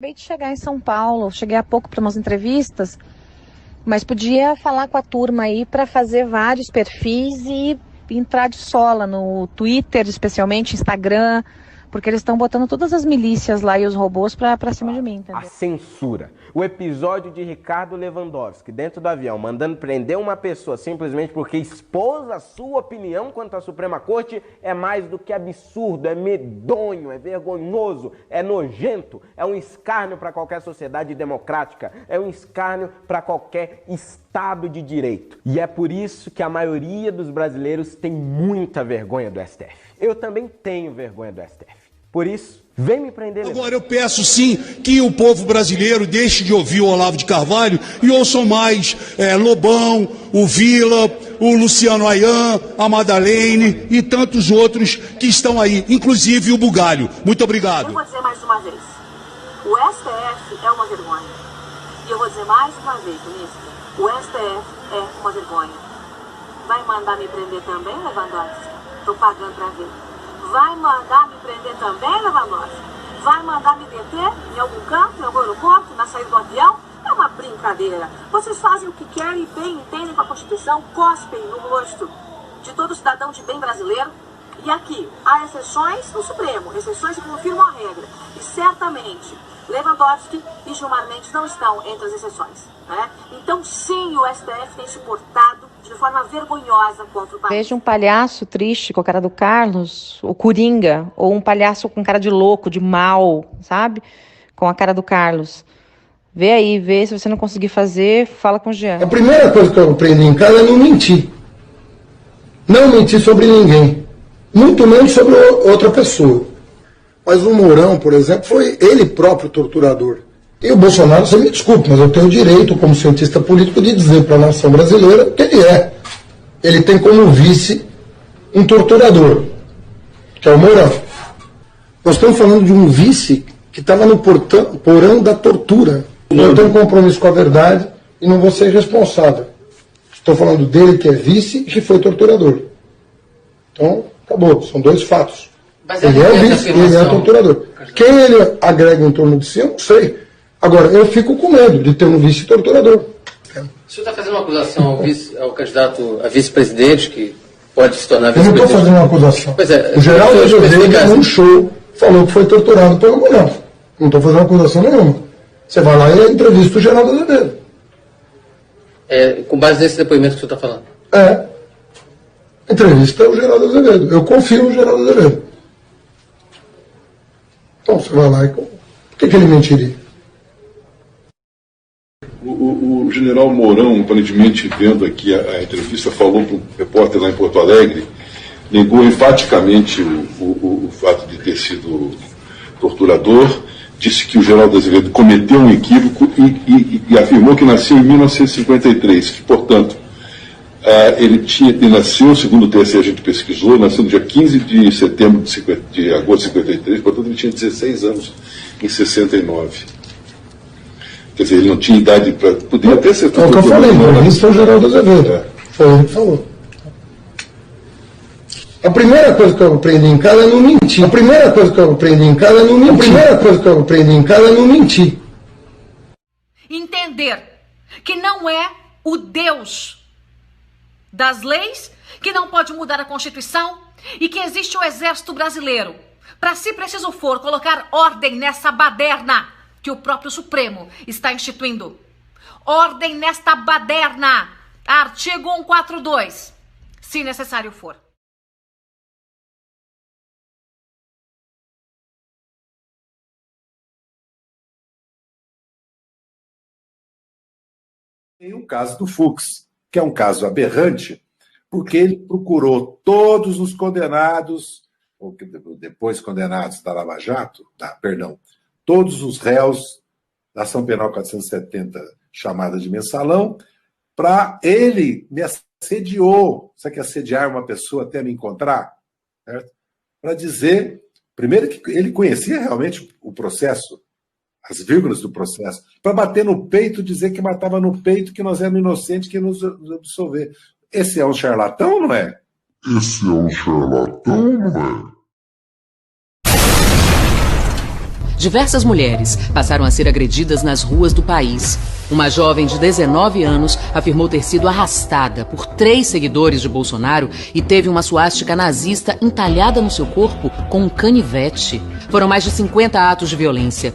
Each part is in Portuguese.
Acabei de chegar em São Paulo, cheguei há pouco para umas entrevistas, mas podia falar com a turma aí para fazer vários perfis e entrar de sola no Twitter, especialmente Instagram, porque eles estão botando todas as milícias lá e os robôs para cima de mim, entendeu? A censura. O episódio de Ricardo Lewandowski dentro do avião, mandando prender uma pessoa simplesmente porque expôs a sua opinião quanto à Suprema Corte, é mais do que absurdo, é medonho, é vergonhoso, é nojento, é um escárnio para qualquer sociedade democrática, é um escárnio para qualquer Estado de Direito. E é por isso que a maioria dos brasileiros tem muita vergonha do STF. Eu também tenho vergonha do STF. Por isso, vem me prender. Agora eu peço sim que o povo brasileiro deixe de ouvir o Olavo de Carvalho e ouçam mais Lobão, o Vila, o Luciano Ayan, a Madalene e tantos outros que estão aí, inclusive o Bugalho. Muito obrigado. Eu vou dizer mais uma vez, o STF é uma vergonha. E eu vou dizer mais uma vez, ministro, o STF é uma vergonha. Vai mandar me prender também, Lewandowski? Estou pagando para ver. Vai mandar me prender também, Lewandowski? Vai mandar me deter em algum canto, em algum aeroporto, na saída do avião? É uma brincadeira. Vocês fazem o que querem, bem entendem com a Constituição, cospem no rosto de todo cidadão de bem brasileiro. E aqui, há exceções no Supremo, exceções que confirmam a regra. E certamente, Lewandowski e Gilmar Mendes não estão entre as exceções, né? Então, sim, o STF tem se portado de forma vergonhosa contra o país. Veja um palhaço triste com a cara do Carlos, o Coringa, ou um palhaço com cara de louco, de mal, sabe? Com a cara do Carlos. Vê aí, vê, se você não conseguir fazer, fala com o Jean. A primeira coisa que eu aprendi em casa é não mentir. Não mentir sobre ninguém. Muito menos sobre outra pessoa. Mas o Mourão, por exemplo, foi ele próprio torturador. E o Bolsonaro, você me desculpe, mas eu tenho o direito, como cientista político, de dizer para a nação brasileira que ele é. Ele tem como vice um torturador, que é o Mourão. Nós estamos falando de um vice que estava no porão da tortura. Eu tenho um compromisso com a verdade e não vou ser responsável. Estou falando dele que é vice e que foi torturador. Então, acabou. São dois fatos. Mas ele é o vice e ele é o torturador. Quem ele agrega em torno de si, eu não sei. Agora, eu fico com medo de ter um vice-torturador. O senhor está fazendo uma acusação ao candidato a vice-presidente, que pode se tornar Eu não vice-presidente? estou fazendo uma acusação. Pois é, o Geraldo Azevedo, num show, falou que foi torturado pelo Mourão. Não estou fazendo acusação nenhuma. Você vai lá e entrevista o Geraldo Azevedo. Com base nesse depoimento que o senhor está falando? Entrevista o Geraldo Azevedo. Eu confio no Geraldo Azevedo. Então você vai lá e... Por que ele mentiria? O general Mourão, aparentemente vendo aqui a entrevista, falou para um repórter lá em Porto Alegre, negou enfaticamente o fato de ter sido torturador, disse que o Geraldo Azevedo cometeu um equívoco e afirmou que nasceu em 1953, que, portanto, ele nasceu, segundo o TSE a gente pesquisou, nasceu no dia 15 de setembro de agosto de 53, portanto ele tinha 16 anos em 69. Quer dizer, ele não tinha idade para... Podia até ser... É o que eu falei, isso foi o Geraldo Azevedo. Foi ele que falou. A primeira coisa que eu aprendi em casa é não mentir. A primeira coisa que eu aprendi em casa é não mentir. A primeira coisa que eu aprendi em casa é não mentir. Entender que não é o Deus das leis, que não pode mudar a Constituição e que existe o Exército Brasileiro. Para, se preciso for, colocar ordem nessa baderna que o próprio Supremo está instituindo. Ordem nesta baderna. Artigo 142, se necessário for. Tem o caso do Fux, que é um caso aberrante, porque ele procurou todos os condenados, ou depois condenados da Lava Jato, todos os réus da Ação Penal 470, chamada de mensalão, para ele me assediou. Sabe que assediar uma pessoa até me encontrar? Para dizer, primeiro, que ele conhecia realmente o processo, as vírgulas do processo, para bater no peito, dizer que matava no peito, que nós éramos inocentes, que ia nos absolver. Esse é um charlatão, não é? Esse é um charlatão, não é? Diversas mulheres passaram a ser agredidas nas ruas do país. Uma jovem de 19 anos afirmou ter sido arrastada por 3 seguidores de Bolsonaro e teve uma suástica nazista entalhada no seu corpo com um canivete. Foram mais de 50 atos de violência.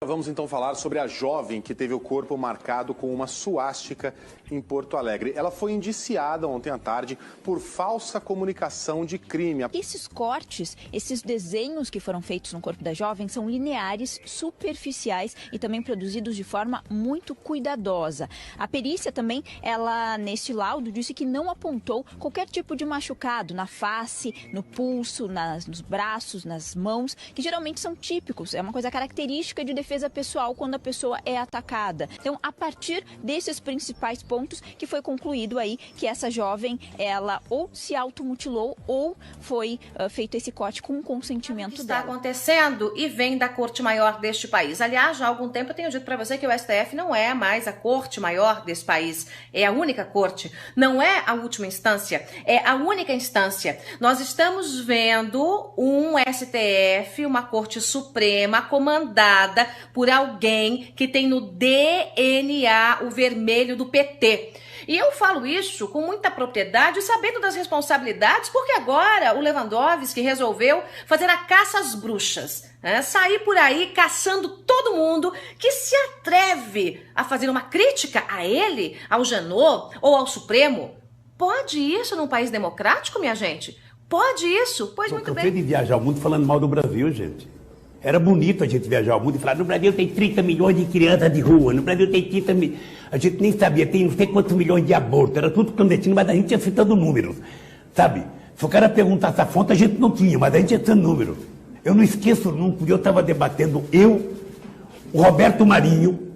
Vamos então falar sobre a jovem que teve o corpo marcado com uma suástica em Porto Alegre. Ela foi indiciada ontem à tarde por falsa comunicação de crime. Esses cortes, esses desenhos que foram feitos no corpo da jovem são lineares, superficiais e também produzidos de forma muito cuidadosa. A perícia também, ela neste laudo disse que não apontou qualquer tipo de machucado na face, no pulso, nos braços, nas mãos, que geralmente são típicos. É uma coisa característica de defesa pessoal quando a pessoa é atacada. Então, a partir desses principais pontos que foi concluído aí que essa jovem, ela ou se automutilou ou foi feito esse corte com o consentimento dela. Está acontecendo e vem da Corte Maior deste país. Aliás, já há algum tempo eu tenho dito para você que o STF não é mais a Corte Maior desse país. É a única corte. Não é a última instância. É a única instância. Nós estamos vendo um STF, uma Corte Suprema comandada por alguém que tem no DNA o vermelho do PT. E eu falo isso com muita propriedade, sabendo das responsabilidades, porque agora o Lewandowski resolveu fazer a caça às bruxas, né? Sair por aí caçando todo mundo que se atreve a fazer uma crítica a ele, ao Janot ou ao Supremo. Pode isso num país democrático, minha gente? Pode isso? Pois muito bem. Eu cansei de viajar o mundo falando mal do Brasil, gente. Era bonito a gente viajar ao mundo e falar, no Brasil tem 30 milhões de crianças de rua, no Brasil tem 30 milhões... A gente nem sabia, tem não sei quantos milhões de abortos, era tudo clandestino, mas a gente ia citando números, sabe? Se o cara perguntasse a fonte, a gente não tinha, mas a gente ia citando números. Eu não esqueço nunca, porque eu estava debatendo, o Roberto Marinho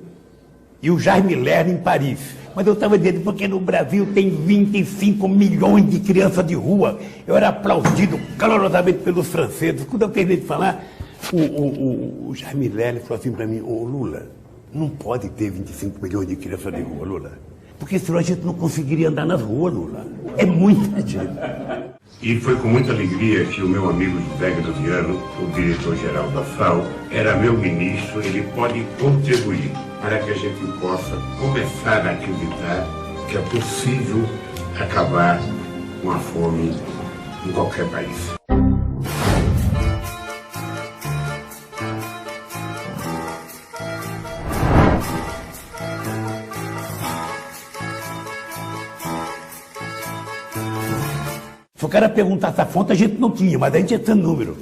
e o Jaime Lerner em Paris. Mas eu estava dizendo, porque no Brasil tem 25 milhões de crianças de rua. Eu era aplaudido calorosamente pelos franceses. Quando eu terminei de falar... O Jaime Lerner falou assim para mim, ô Lula, não pode ter 25 milhões de crianças de rua, Lula. Porque senão a gente não conseguiria andar nas ruas, Lula. É muita gente. E foi com muita alegria que o meu amigo José Graziano, o diretor-geral da FAO, era meu ministro, ele pode contribuir para que a gente possa começar a acreditar que é possível acabar com a fome em qualquer país. Se o cara perguntasse a fonte, a gente não tinha, mas a gente ia tendo número.